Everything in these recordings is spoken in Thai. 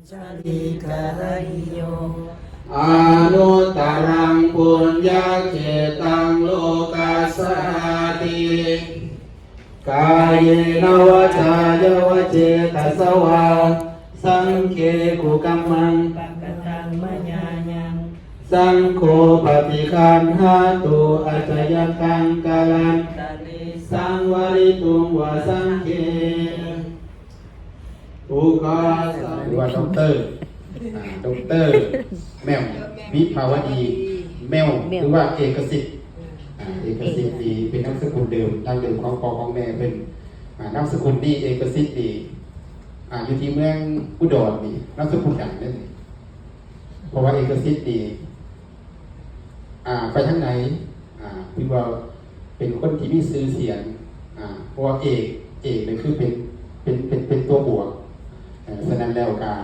ชลิกายโยอนุตตรังปุญญาเจตังโลกัสสาติกายนวจายวเจตสวาสังเกกุกัมมังปักตังมญายังสังโฆปฏิคันหาตุอาจยตังกาลันตะเลสังวริตุงวาสังเกอุกาสหรือว่าด็อกเตอร์แมววิภาวดีแมวหรือว่าเอกสิทธิ์เอกสิทธิ์ดีเป็นนามสกุลเดิมดั้งเดิมของพ่อของแม่เป็นนามสกุลดีเอกสิทธิ์ดีอยู่ที่เมืองอุดรนี่นามสกุลดังนั่นเองเพราะว่าเอกสิทธิ์ดีไปทางไหนพี่ว่าเป็นคนที่มีชื่อเสียงเพราะว่าเอกนี่คือเป็นตัวบวกฉะนั้นแล้วการ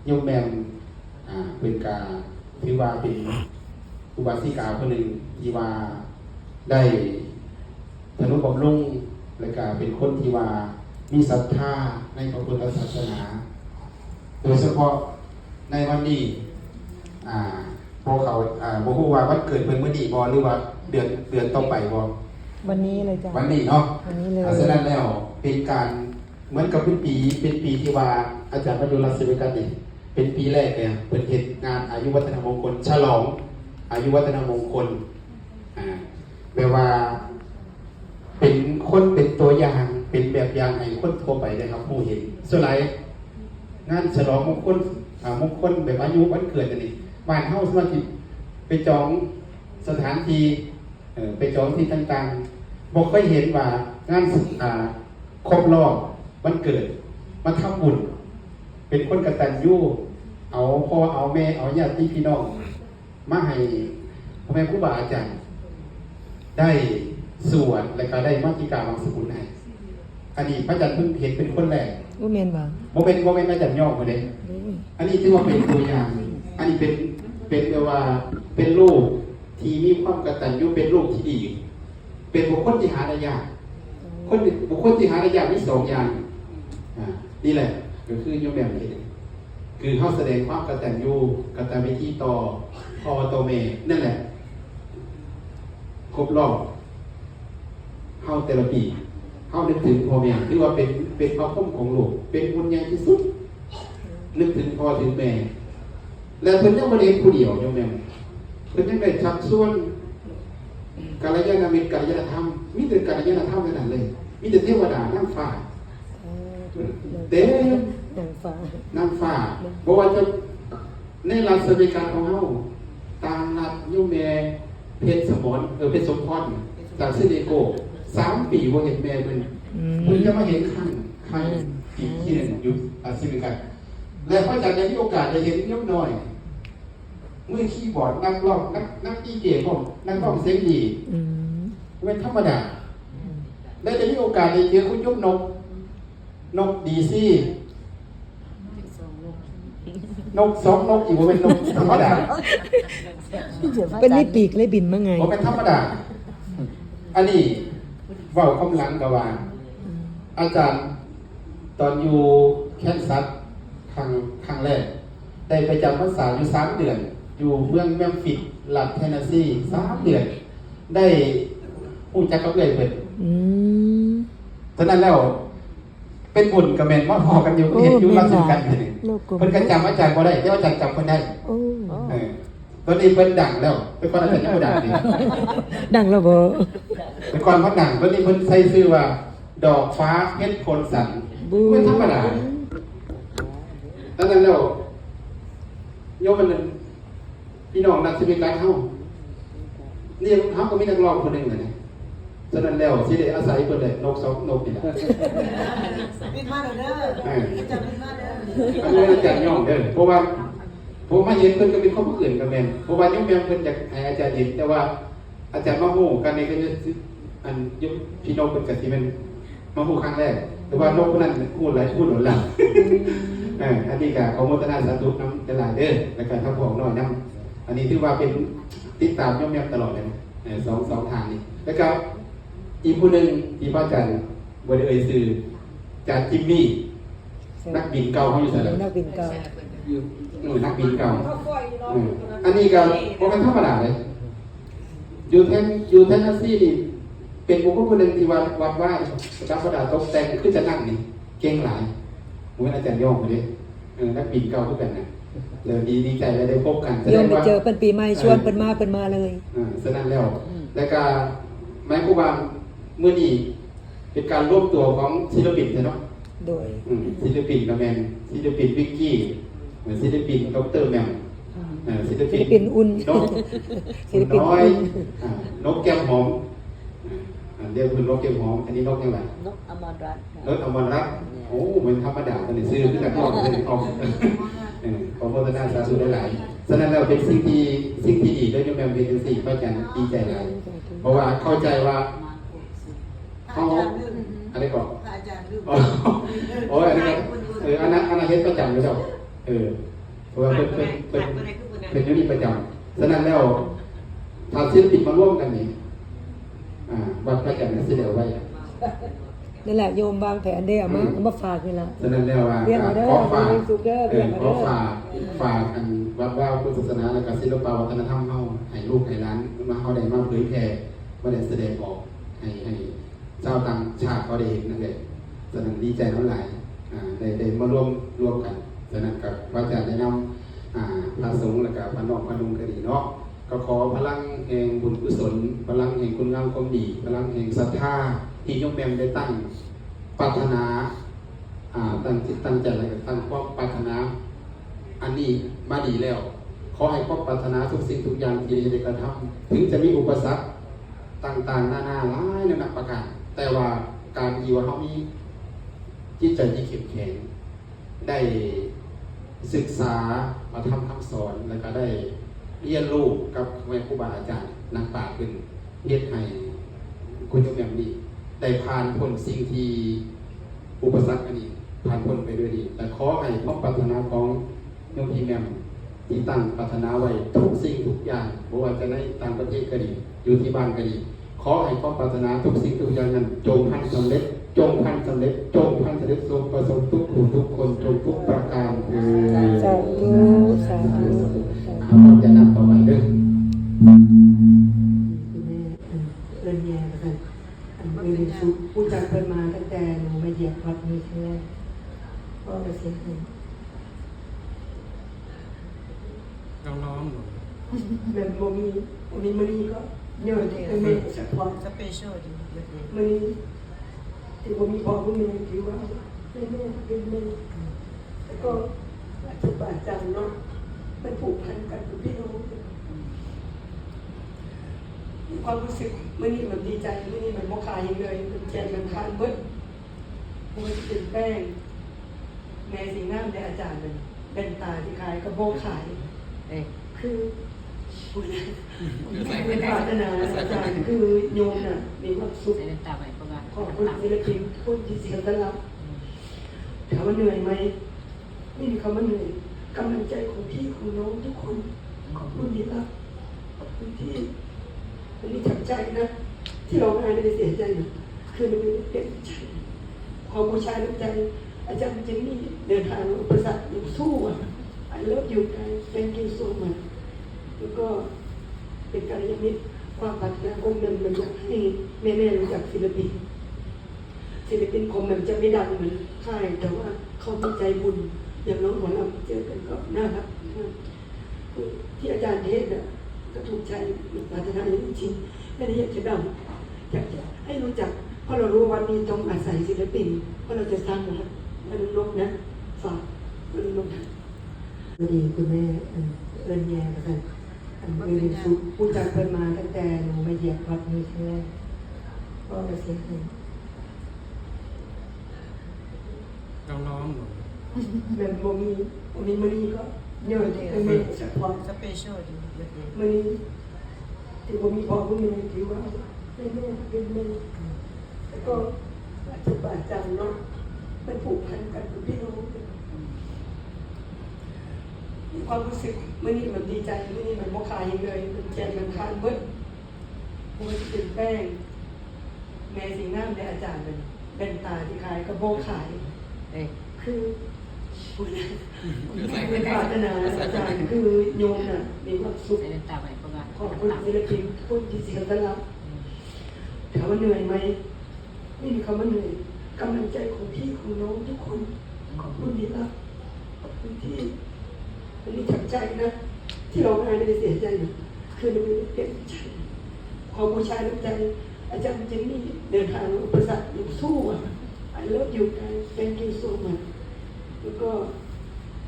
โยมแมมเป็นการที่ว่าเป็นอุบาสิกาคนหนึ่งที่ว่าได้ธนุบำรุงและก็เป็นคนที่ว่ามีศรัทธาในพระพุทธศาสนาโดยเฉพาะในวันนี้พวกเขาโมโหว่าวันเกิดเพิ่นเมื่อนี้บ่หรือว่าเดือนต่อไปบ่วันนี้เลยจ้ะวันนี้เนาะวันนี้เลยฉะนั้นแล้วเป็นการเหมือนกับเป็นปีที่ว่าอาจารย์บรรลุรัศมีกันนี่เป็นปีแรกเนี่ยเป็นเหตุงานอายุวัฒนมงคลฉลองอายุวัฒนมงคลแปลว่าเป็นคนเป็นตัวอย่างเป็นแบบอย่างให้คนทั่วไปได้ครับผู้เห็นส่วนไหนงานฉลองมงคลแบบอายุวันเกิดนี่บ้านเฮาสมาชิกไปจองสถานที่ไปจองที่ต่างๆบอกเคยเห็นว่างานครบรอบวันเกิดมาทำบุญเป็นคนกตัญญูเอาพ่อเอาแม่เอาญาติพี่น้องมาให้พ่อแม่ครูบาอาจารย์ได้สวดและก็ได้มัธิกาบางสกุลให้อันนี้พระอาจารย์เพิ่งเห็นเป็นคนแรกว่าเมนบ่โมเป็นอาจารย์ย่อมาเลยอันนี้ถือว่าเป็นตัวอย่างอันนี้เป็นเรียกว่าเป็นลูกที่มีความกตัญญูเป็นลูกที่ดีเป็นบุคคลที่หาได้ยากบุคคลที่หาได้ยากมีสองอย่างนี่แหละก็คือโยมแบบนี้คือเขาแสดงความกตัญญูกตเวทีต่อพ่อต่อแม่นั่นแหละครบรอบเข้าแต่ละปีเข้านึกถึงพ่อแม่ที่ว่าเป็นพระพุ่มของโลกเป็นบุญใหญ่ที่สุดนึกถึงพ่อถึงแม่แล้วเพิ่นยังบ่ได้ผู้เดียวโยมแม่เพิ่นยังได้ชักชวนกัลยาณมิตรกัลยาณธรรมมีแต่กัลยาณธรรมเท่านั้นเลยมีแต่เทวดานั่งฟ้าเต็มนั่งฟ้าบอกว่าจะในรัฐสวัสดิการของเฮาตามรัฐโยมแม่เพชรสมรเพชรสมพรจากซิลิโก3 ปีบ่เห็นแม่เพิ่นจะมาเห็นข้างอีกที่นึงอยู่ซิลิกันและพระอาจารย์ได้มีโอกาสได้เห็นยกน้อยมือคีย์บอร์ดนักร้องนักดีเจผมนักร้องเสียงดีเป็นธรรมดาได้มีโอกาสได้เจอคุณยกนกดีซี่นกสองนกอีกว่าเป็นนกธรรมดาเป็นไม่ปีกเลยบินมาไงว่าเป็นธรรมดาอันนี้เว้าคำหลังกะว่าอาจารย์ตอนอยู่แคนซัสครั้งแรกได้ไปจำพรรษาอยู่3 เดือนอยู่เมืองแมมฟิสรัฐเทนเนสซี3 เดือนได้ผู้จักกับเลยเพิ่นฉะนั้นแล้วเป็นบุญกับแม่นมาพอกันอยู่เห็นอยู่รัศมีกันเพิ่นก็จำอาจารย์บ่ได้แต่ว่าอาจารย์จำเพิ่นได้ตอนนี้เพิ่นดังแล้วเป็นคนอาจารย์ยังบ่ดังนี่ดังแล้วบ่เป็นคนเพิ่นดังตอนนี้เพิ่นใช้ชื่อว่าดอกฟ้าเพชรพลสันไม่ธรรมดาดังนั้นแล้วโยมมันพี่น้องนักศิลปะเฮานี่เฮาก็มีนักร้องคนนึงนะฉะนั้นแล้วสิได้อาศัยเพิ่นได้นกสองนกนี่แหละบินมาเด้อจะบินมาเด้ออันนี้อาจารย์ย่องเด้อเพราะว่าผมมาเห็นเพิ่นก็มีความอื่นกับแม่นเพราะว่าโยมแม่เพิ่นอยากให้อาจารย์เห็นแต่ว่าอาจารย์มาฮู้กันนี่ก็จะอันพี่น้องเพิ่นก็สิแม่นมาฮู้ครั้งแรกแต่ว่านกคนนั้นพูดหลายพูดหลายอันนี้ก็ขอโมทนาสาธุนำหลายเด้อแล้วก็ทักของน้อยนำอันนี้ถือว่าเป็นติดตามโยมแม่ตลอดเลยนะสองทางนี้แล้วก็อีกผู้หนึ่งที่พระอาจารย์บริเวณสื่ออาจารย์จิมมี่ นักบินเก่าเขาอยู่ใส่แล้ว นักบินเก่า นักบินเก่าอันนี้ก็บ่เป็นธรรมดาเลยอยู่เทนเนสซีนี่เป็นบุคคลคนหนึ่งที่วัดว่าธรรมดาตกแต่งคือจะนั่งนี่เก่งหลายเหมือนอาจารย์ย่องไปเลยนักบินเก่าทุกกันนะเลยดีใจเลยได้พบกันแส โย ด ม ง ไป ว่า เจอเป็นปีใหม่ชวนเป็นมาเลย ฉะนั้นแล้วก็แม้ครูบาเมื่อนี้เป็นการร่วมตัวของศิลปินใช่เนาะ โดย ศิลปินกระแมนศิลปินวิกกี้เหมือนศิลปินดรแมมศิล ศิลปินอุ่น นก ศิลปิน น้อย อุ่น นกแก้มหอมเรียกคุณนกแก้มหอมอันนี้นกยังไง นกอมรรัตน์ นกอมรรัตน์โอ้เหมือนธรรมดาเป็นซื้อที่ตะกร้อเป็นของขอโฆษณาสาธุหลายๆฉะนั้นแล้วเป็นสิ่งที่ดีด้วยโยมแมมเป็นสิ่งพระอาจารย์ดีใจหลายเพราะว่าเข้าใจว่า พระอาจารย์ลืม อะไรก่อน พระอาจารย์ลืม โอ้ยอันนั้นอันนั้นเฮ็ดประจำอยู่แล้วเพราะว่าเป็นอยู่นี่ประจำฉะนั้นแล้วถ้าศิลปินมาร่วมกันนี่วัดพระจันทร์นั้นสิเดียวไว้ นั่นแหละโยมวางแผนได้เอามาฝากนี่ละ ฉะนั้นแล้วว่า เรียนเอาเด้อ ขอฝาก เรียนสุขเด้อเรียนเอาเด้อ ขอฝากอันวัดว่าพุทธศาสนาและก็ศิลปวัฒนธรรมเฮาให้ลูกให้หลานมาเฮาได้มาเผยแพร่มาได้แสดงออกให้เจ้าต่างชาติเขาได้เห็นนั่นแหละฉะนั้นดีใจน้ำหลายได้มาร่วมกันฉะนั้นกับว่าจะได้นำพระสงฆ์และก็พระนอกพระนุงก็ดีเนาะก็ขอพลังแห่งบุญกุศลพลังแห่งคุณงามความดีพลังแห่งศรัทธาที่ยกแมมได้ตั้งปรารถนาตั้งจิตตั้งใจอะไรกับตั้งความปรารถนาอันนี้มาดีแล้วขอให้ความปรารถนาทุกสิ่งทุกอย่างที่ได้กระทำถึงจะมีอุปสรรคต่างๆหน้าหลายนานาประการแต่ว่าการที่ว่าเขามีจิตใจที่เข้มแข็งได้ศึกษามาทำคำสอนแล้วก็ได้เรียนรู้กับครูบาอาจารย์นักปราชญ์ขึ้นเรียนให้คุณโยมแบบนี้ได้ผ่านพ้นสิ่งที่อุปสรรคอันนี้ผ่านพ้นไปด้วยดีแต่ขอให้ความปรารถนาของโยมพี่แมมที่ตั้งปรารถนาไว้ทุกสิ่งทุกอย่างไม่ว่าจะในต่างประเทศก็ดีอยู่ที่บ้านก็ดีขอให้ความปรารถนาทุกสิ่งทุกอย่างนั้นจงพันสำเร็จจงพันสำเร็จจงพันสำเร็จทรงประสบทุกผู้ทุกคนจงทุกประการคือ สาธุสาธุ เราจะนำต่อไปเด้อ คุณแม่เอิญแย่กันมีสุผู้จัดเปิดมาตั้งแต่หนูมาเหยียบวัดนี้ใช่ไหมก็จะเสียหาย ร้องหนู แบบมีมันนี่ก็เยอะที่แม่เฉพาะ สเปเชียลดี มันนี่ที่ผมมีพ่อคุณแม่ถือว่าเป็นแม่แล้วก็ครูบาอาจารย์เนาะมันผูกพันกันกับพี่น้องมีความรู้สึกมันนี่มันดีใจมันนี่มันมกขายอย่างเลยมันแจกมันทานเบิ้ลมันเป็นแป้งแม่สีน้ำในอาจารย์เลยเป็นตาที่ขายกระโบกขายคือเป็นปรารถนาอาจารย์คือโยมน่ะมีความสุข เดินตามไปประมาณ ขอบคุณศิลปินผู้ที่เสียสละถามว่าเหนื่อยไหมไม่มีคำว่าเหนื่อยกำลังใจของพี่ของน้องทุกคนขอบคุณที่รักขอบคุณที่วันนี้จับใจนะที่เราไห้ไม่ได้เสียใจนะคือมันเป็นเด็กใจขอบูชาน้ำใจอาจารย์เจนนี่เดินทางอุปสรรคอยู่สู้อ่ะI love you guys thank you so much แล้วก็เป็นการยมิตรความปรารถนาองค์หนึ่งมันอยากให้แม่ๆรู้จักศิลปินของมันจะไม่ดังเหมือนค่ายแต่ว่าเขามีใจบุญอย่างน้องหัวเราเจอกันก็น่ารักที่อาจารย์เทศน่ะก็ถูกใจปรารถนาอย่างจริงไม่ได้อยากจะดังอยากจะให้รู้จักเพราะเรารู้วันนี้ต้องอาศัยศิลปินเพราะเราจะสร้างนะครับมันนกนะฝากมันนกนะดีคุณแม่เอิญแย่กันมีสุผู้จัดเปิดมาตั้งแต่หนูมาเหยียบวัดนี้ใช่ไหมก็จะเสียหาย ร้องหนู แบบมีมันนี่ก็เยอะที่แม่เฉพาะ สเปเชียลดี มันนี่ที่ผมมีพ่อคุณแม่ถือว่าเป็นแม่แล้วก็ครูบาอาจารย์เนาะมันผูกพันกันกับพี่น้องมีความรู้สึกมันนี่มันดีใจมันนี่มันมกขายอย่างเลยมันแจกมันทานเบิ้ลมันเป็นแป้งแม่สีน้ำในอาจารย์เลยเป็นตาที่ขายกระโบกขายค คือเป็นปรารถนาอาจารย์คือโยมน่ะมีความสุข ใส่ตาไปเพราะว่า ขอบคุณศิลปินผู้ที่เสียสละถามว่าเหนื่อยไหมไม่มีคำว่าเหนื่อยกำลังใจของพี่ของน้องทุกคนขอบคุณที่รักขอบคุณที่อันนี้จากใจนะที่เราไม่ได้เสียใจนะคือมันไม่ได้เก็บใจขอบูชาน้ำใจอาจารย์เจนนี่เดินทางอุปสรรคอยู่สู้อ่ะI love you guys thank you so much แล้วก็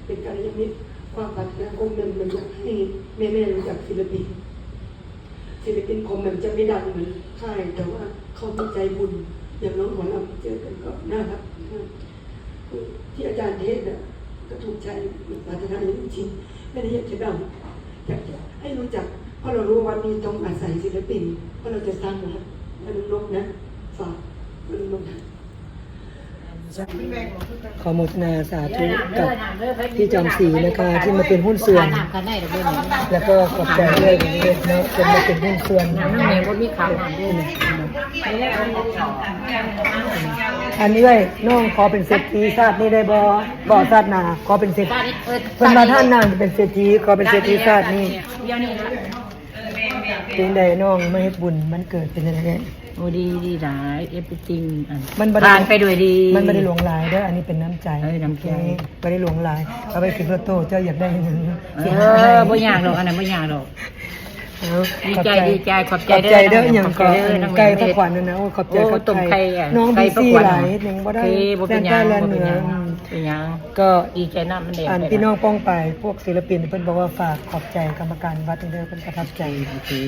เป็นการยมิตรความปรารถนาของมันอยากให้แม่ๆรู้จักศิลปินของมันจะไม่ดังเหมือนค่ายแต่ว่าเขามีใจบุญอย่างน้องหมอลำเจอกันก็น่ารักที่อาจารย์เทศน่ะก็ถูกใจปรารถนาจริงๆไม่ได้อยากจะดังอยากจะให้รู้จักเพราะเรารู้ว่านี้ต้องอาศัยศิลปินเพราะเราจะสร้างนะพนมนกนะฝากพนมนกนะ ขอโมทนาสาธุกับพี่จอมศรีนะคะที่มาเป็นหุ้นส่วน แล้วก็ขอบใจด้วยเนาะจนมาเป็นหุ้นส่วน น้ำแม่ว่ามีขาวหอมด้วย อันนี้เลยน้องขอเป็นเศรษฐีชาตินี้ได้บ่ชาติหน้าขอเป็นเศรษฐีเพิ่นมาท่านนางเป็นเศรษฐีขอเป็นเศรษฐีชาตินี้เป็นใดน้องมาเฮ็ดบุญมันเกิดเป็นยังไง โอ้ดีหลายเอฟจริง มันบ่ ผ่านไปด้วยดี มันไม่ได้หลวงหลายเด้ออันนี้เป็นน้ำใจ น้ำใจ ไม่ได้หลวงหลายเอาไปขึ้นรถโต้เจ้าอยากได้หยัง บ่ยากหรอกอันนั้นบ่ยากหรอก เอา ดีใจขอบใจ ขอบใจเด้ออย่างก็ น้ำ ไก่ตะขวัญนั่นนะโอ้ขอบใจ โอ้ ขอบ ต้ม ใจ ไข่อะ น้อง ไก่ บี ตะ ซี่ ขวัญ หลายหนึ่งบ่ได้ บ่เป็นหยัง ใต้แลน บ่ เห เป็ นื นห อ ยังเป็นหยัง ก็ ดีใจน้ำมันแดง อันพี่น้องป้องไปพวกศิลปินเพิ่นบอกว่าฝากขอบใจกรรมการวัดเด้อเพิ่นประทับใจ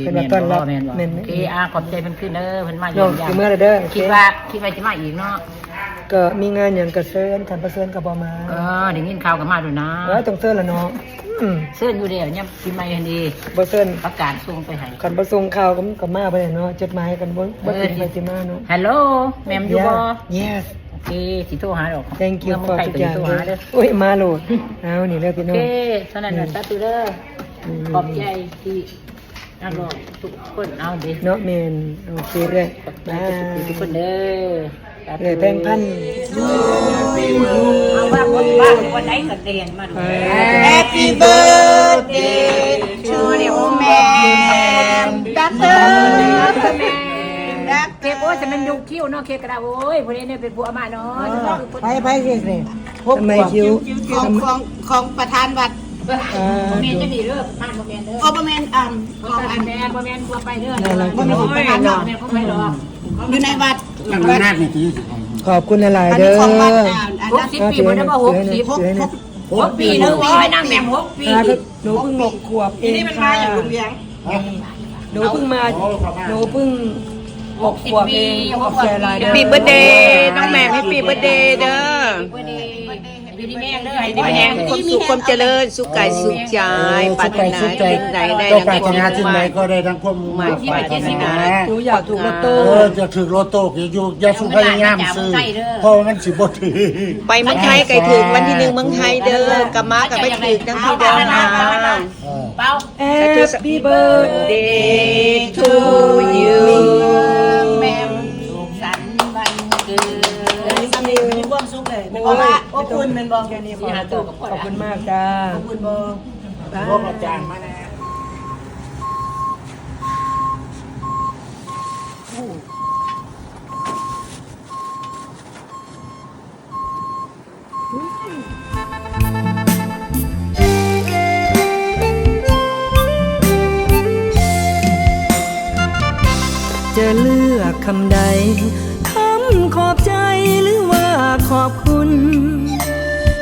เป็นแบบต้อนรับ แม่น แม่น โอเคขอบใจเพิ่นขึ้นเด้อเพิ่นมา น้ เยี่ อย ง มยา สิ ม เมื่อเด้อ คิดว่าจะมาอีกเนาะ ก็มีงานหยังก็เชิญท่านประเชิญก็บ่มา ได้ยินข่าวกันมาด้วยนะ ต้องเชิญละเนาะเสื้ออยู่เดียวเนี่ยปีใหม่กันดี บ่เชิญ ประกาศส่งไปให้ คันบ่ส่งข่าวก็มาบ่ได้เนาะจดหมายกันบ่ถึงไปสิมาเนาะ ฮัลโหลแมมอยู่บ่ Yes โอเคสิโทรหาดอก Thank you เมื่ for อ ทุก ไป อย่าง โทรหาเด้อ โอ้ยมาโหลดเอานี่เด้อพี่ โอ น้อ เค ง เท่านั้นน่ะสาธุเด้อขอบใจที่นักร้องทุกคนเอาเด้ เนาะแม่นโอเคเด้อ ขอบใจทุกคนเด้อ เลยแพงพัน เอาว่าวันไหนก็เรียนมาดู Happy birthday to the old man ดับเบิ้ล เค้กโอ้ยจะมันดูคิ้วเนาะเค้กกระดาษโอ้ยพวกนี้เนี่ยเป็นผู้อามาเนาะ ไปสิสิทำไมคิว ของประธานวัด โมเมนจะมีเรื่องผ่านโมเมนเด้อ โอเปอร์แมนของอันแม่โมเมนตัวไปเด้อ บ่มีของประธานเนาะ แม่เขาไปหรอก อยู่ในวัด ขอบคุณหลาย อัน เด้ นี้ อ ของวัด60 ปีมันได้มา6ปีนึงโอ้ยนั่งแม่6 ปี หนูเพิ่ง6 ขวบเอง นี่มันมาอย่างรุนแรง หนูเพิ่งมาหนูเพิ่ง6 ขวบเองขอบใจหลายเด้อ ปีเบอร์เดย์น้องแม่ให้ปีเบอร์เดย์เด้อ อยู่ที่แม่เด้อ ให้ได้แม่ความสุขความเจริญสุขกายสุขใจปรารถนาสิ่งใดได้ ก็ ดัง ปรารถนา ความ สิ่ง มุ่ง ใด มั่น ก็ได้ทั้งความมุ่งมั่นปรารถนา หนูอยากถูกลอตโต้ จะถือโลโต้อย่าสุพยายามซื้อเพราะมันสิบ่ถือ ไปเมืองไทยไก่ถึงวันที่1เมืองไทยเด้อกลับมากับไปถึงทั้งที่เดิมนะ เป้า Happy birthday to you แม่สุขสันต์วันเกิด มีความสุขเลยเพราะว่าอบอุ่นมันบอกแค่นี้ หาตัวกับ ขอบคุณมากจ้า อบอุ่นบอก พวกอาจารย์มาแน่ จะเลือกคำใดคำขอบใจหรือว่าขอบคุณ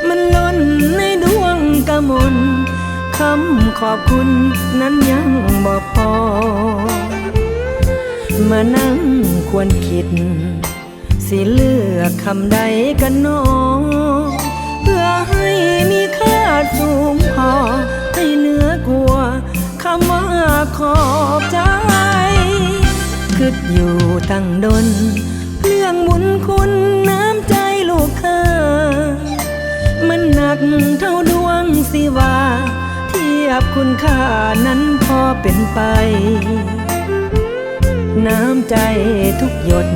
มันล้นในดวงกะมนคำขอบคุณนั้นยังบ่พอ มานั่งควรคิด สิเลือกคำใดกันหนอเพื่อให้มีค่าสูงพอให้เหนือกว่าคำว่าขอบใจคิดอยู่ตั้งดนเรื่องบุญคุณน้ำใจลูกค้ามันหนักเท่าดวงสิว่าเทียบคุณค่านั้นพอเป็นไปน้ำใจทุกหยด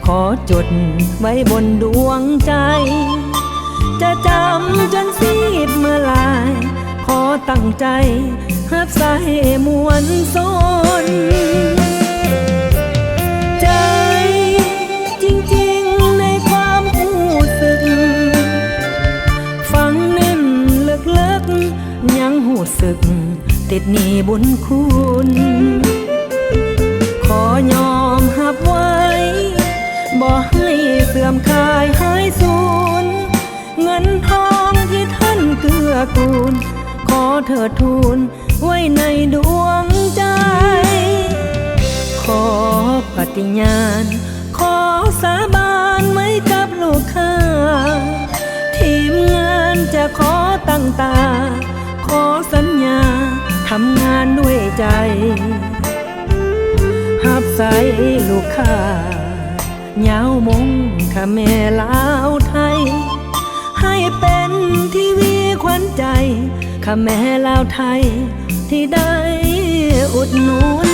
ขอจดไว้บนดวงใจ จะจำจนซีดเมื่อลายขอตั้งใจหักสายมวนสนใจจริงๆในความรู้สึกฟังเน้นลึกๆยังรู้สึกติดหนี้บุญคุณขอยอมหับไว้บ่ให้เสื่อมคลายหายสูญเงินทองที่ท่านเกื้อกูลขอเถิดทูลไว้ในดวงใจขอปฏิญาณขอสาบานไว้กับลูกค้าทีมงานจะขอตั้งตาขอสัญญาทำงานด้วยใจหับใส่ลูกค้าเหงามงข้าแม่ลาวไทยให้เป็นทีวีขวัญใจข้าแม่ลาวไทยที่ได้อุดหนุน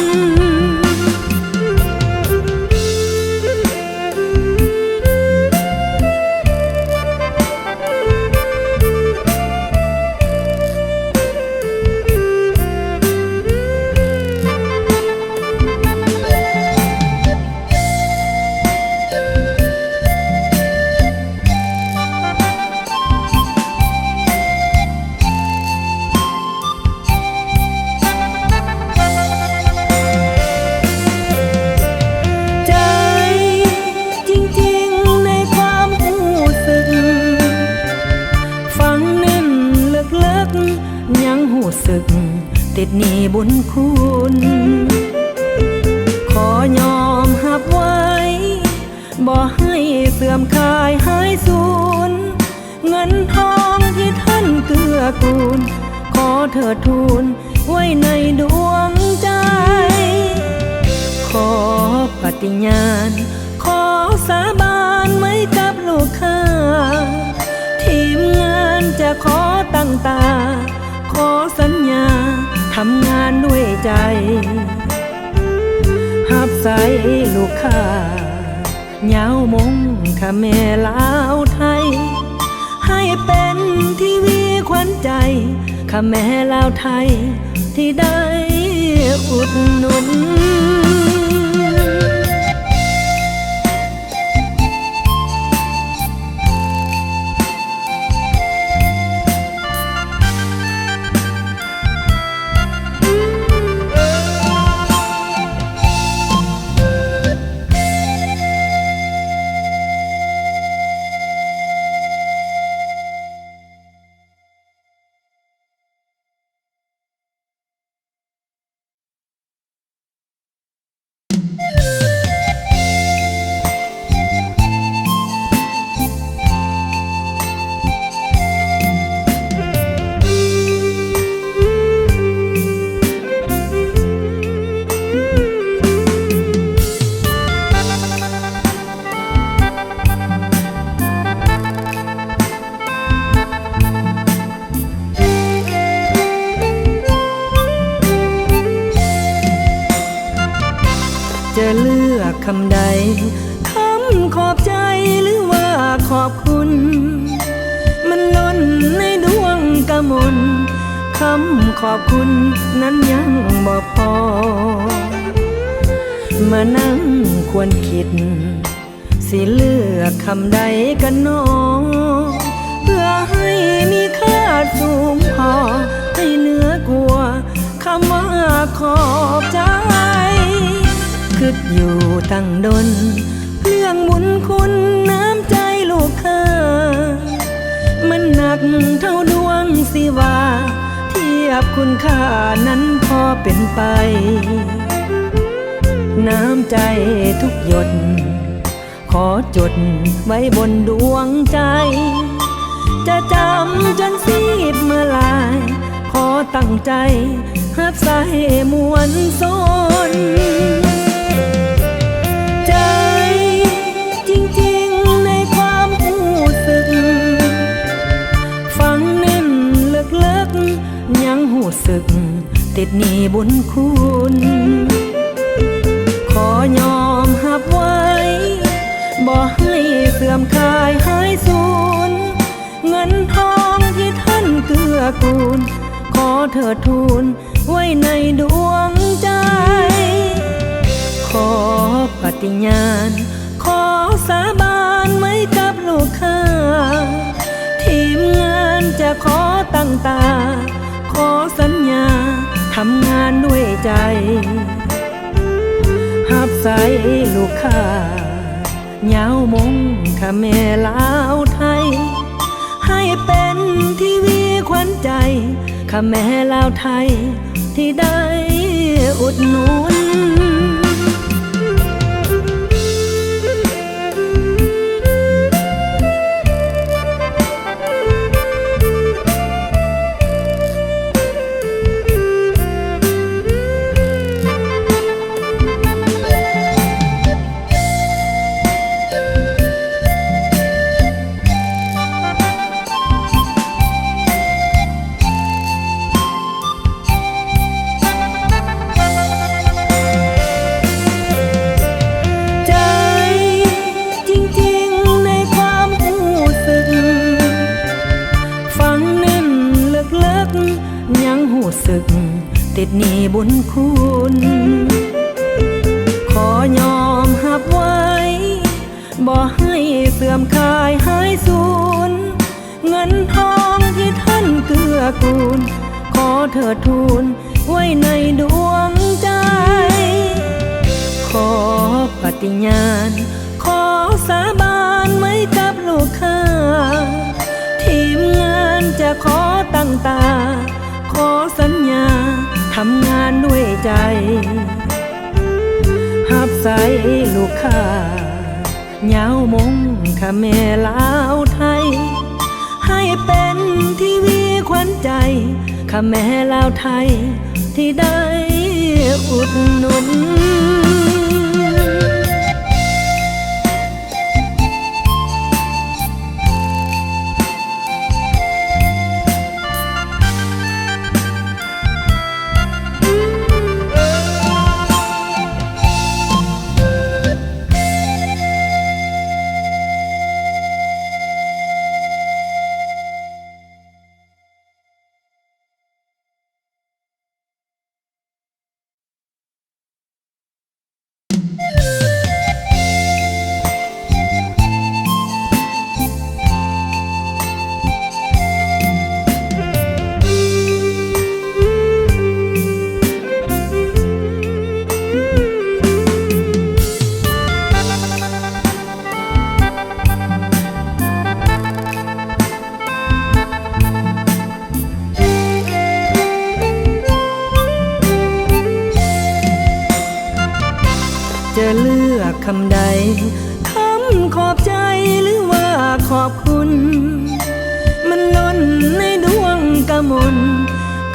ติดหนี้บุญคุณขอยอมหับไว้บ่ให้เสื่อมคลายหายสูญเงินทองที่ท่านเกื้อกูลขอเถิดทูลไว้ในดวงใจขอปฏิญาณขอสาบานไว้กับลูกค้าทีมงานจะขอตั้งตาขอสัญญาทำงานด้วยใจหับใส่ลูกค้าเหงามงข้าแม่ลาวไทยให้เป็นทีวีขวัญใจข้าแม่ลาวไทยที่ได้อุดหนุนจะเลือกคำใดคำขอบใจหรือว่าขอบคุณมันล้นในดวงกมลคำขอบคุณนั้นยังบ่พอมานั่งควรคิดสิเลือกคำใดกันหนอเพื่อให้มีค่าสูงพอให้เหนือกว่าคำว่าขอบใจคิดอยู่ตั้งดนเรื่องบุญคุณน้ำใจลูกค้ามันหนักเท่าดวงสิว่าเทียบคุณค่านั้นพอเป็นไปน้ำใจทุกหยดขอจดไว้บนดวงใจจะจำจนซีดเมื่อลายขอตั้งใจหักสายมวนสนใจจริงๆในความรู้สึกฟังเน้นลึกๆยังรู้สึกติดหนี้บุญคุณขอยอมหับไว้บ่ให้เสื่อมคลายหายสูญ นทองที่ท่านเกื้อกูลขอเถิดทูลไว้ในดวงใจขอปฏิญาณขอสาบานไว้กับลูกค้าทีมงานจะขอตั้งตาขอสัญญาทำงานด้วยใจหับใส่ลูกค้าเหงามงข้าแม่ลาวไทยให้เป็นทีวีขวัญใจข้าแม่ลาวไทยที่ได้อุดหนุนติดหนี้บุญคุณขอยอมหับไว้บ่ให้เสื่อมคลายหายสูญเงินทองที่ท่านเกื้อกูลขอเถิดทูลไว้ในดวงใจขอปฏิญาณขอสาบานไว้กับลูกค้าทีมงานจะขอตั้งตาขอสัญญาทำงานด้วยใจหับใส่ลูกค้าเหงามงข้าแม่ลาวไทยให้เป็นทีวีขวัญใจข้าแม่ลาวไทยที่ได้อุดหนุนจะเลือกคำใดคำขอบใจหรือว่าขอบคุณมันล้นในดวงกมล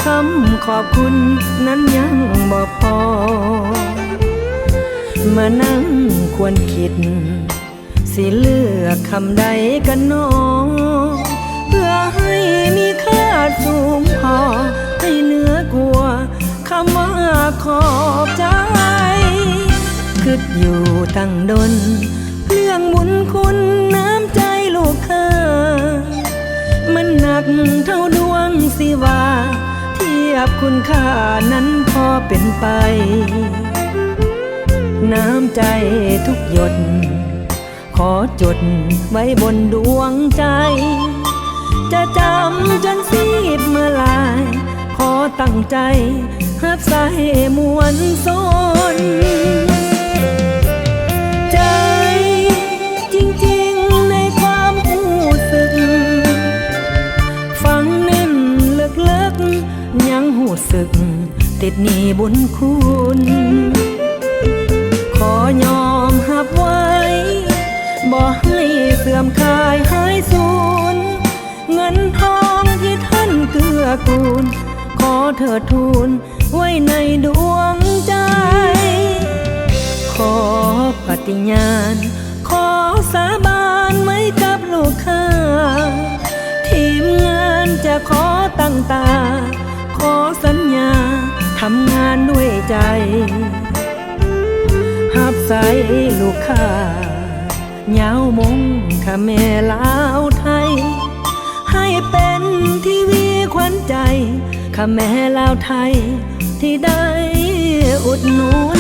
คำขอบคุณนั้นยังบ่พอมานั่งควรคิดสิเลือกคำใดกันหนอเพื่อให้มีค่าสูงพอให้เหนือกว่าคำว่าขอบใจคิดอยู่ตั้งดนเรื่องบุญคุณน้ำใจลูกค้ามันหนักเท่าดวงสิว่าเทียบคุณค่านั้นพอเป็นไปน้ำใจทุกหยดขอจดไว้บนดวงใจจะจำจนซีดเมื่อลายขอตั้งใจหักใส่มวลสนยังหูสึกติดหนี้บุญคุณขอยอมหับไว้บ่ให้เสื่อมคลายหายสูญเงินทองที่ท่านเกื้อกูลขอเถิดทูลไว้ในดวงใจขอปฏิญาณขอสาบานไว้กับลูกค้าทีมงานจะขอตั้งตาขอสัญญาทำงานด้วยใจหับใส่ลูกค้าเหงามงข้าแม่ลาวไทยให้ ใจข้าแม่ลาวไทยที่ได้อุดหนุน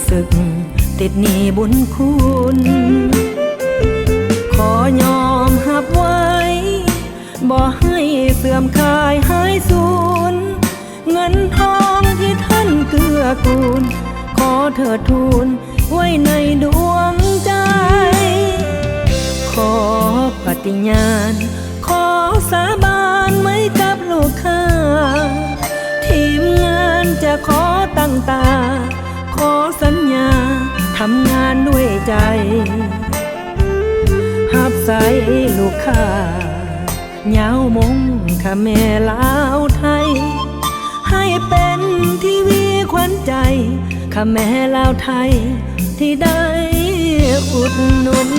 สึกติดหนี้บุญคุณขอยอมหับไว้บ่ให้เสื่อมคลายหายสูญเงินทองที่ท่านเกื้อกูลขอเถิดทูลไว้ในดวงใจขอปฏิญาณขอสาบานไว้กับลูกค้าทีมงานจะขอตั้งตาขอสัญญาทำงานด้วยใจหับใส่ลูกค้าเหงามงข้าแม่ลาวไทยให้เป็นทีวีขวัญใจข้าแม่ลาวไทยที่ได้อุดหนุน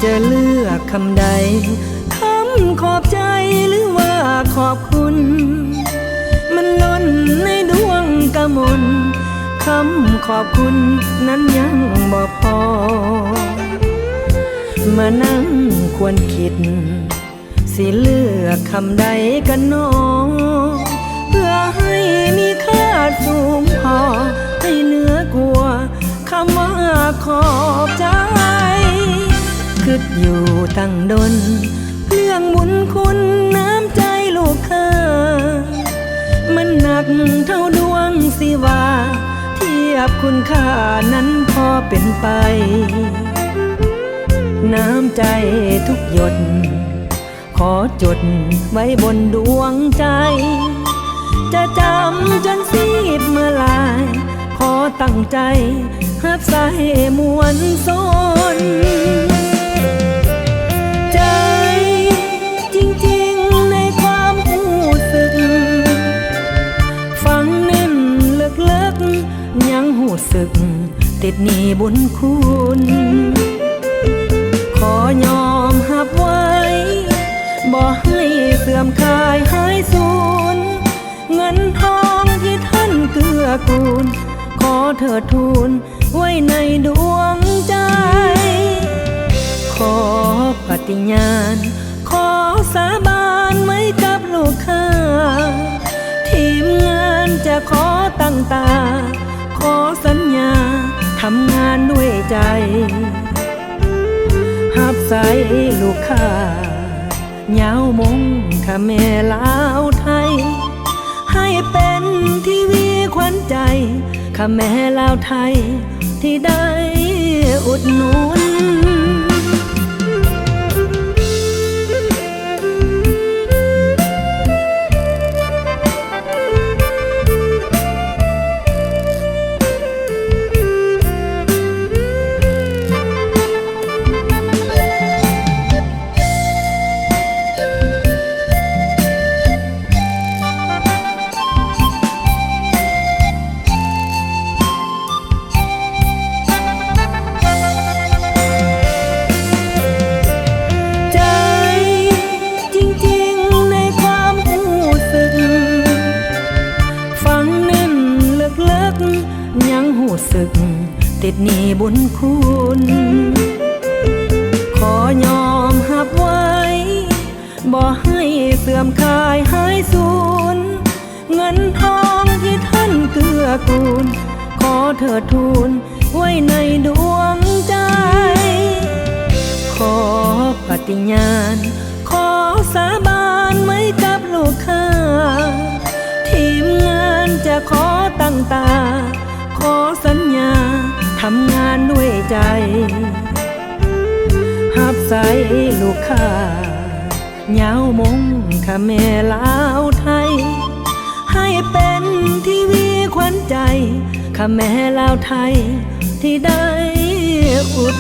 จะเลือกคำใดคำขอบใจหรือว่าขอบคุณมันล้นในดวงกมลคำขอบคุณนั้นยังบ่พอมานั่งควรคิดสิเลือกคำใดกันหนอเพื่อให้มีค่าสูงพอให้เหนือกว่าคำว่าขอบใจคิดอยู่ตั้งดนเรื่องบุญคุณน้ำใจลูกค้ามันหนักเท่าดวงสิว่าเทียบคุณค่านั้นพอเป็นไปน้ำใจทุกหยดขอจดไว้บนดวงใจจะจำจนซีดเมื่อลายขอตั้งใจหักใส่มวลสนสึกติดหนี้บุญคุณขอยอมหับไว้บ่ให้เสื่อมคลายหายสูญเงินทองที่ท่านเกื้อกูลขอเถิดทูลไว้ในดวงใจขอปฏิญาณขอสาบานไว้กับลูกค้าทีมงานจะขอตั้งตาขอสัญญาทำงานด้วยใจหับใส่ลูกค้าเหงามงข้าแม่ลาวไทยให้เป็นทีวีขวัญใจข้าแม่ลาวไทยที่ได้อุดหนุน ข บุญคุณขอยอมหับไว้บ่ให้เสื่อมคลายหายสูญเงินทองที่ท่านเกื้อกูลขอเถิดทูลไว้ในดวงใจขอปฏิญาณขอสาบานไว้กับลูกค้าทีมงานจะขอตั้งตาขอสัญญาทำงานด้วยใจหับใส่ลูกค้าเหงามงข้าแม่ลาวไทยให้เป็นทีวีขวัญใจข้าแม่ลาวไทยที่ได้อุด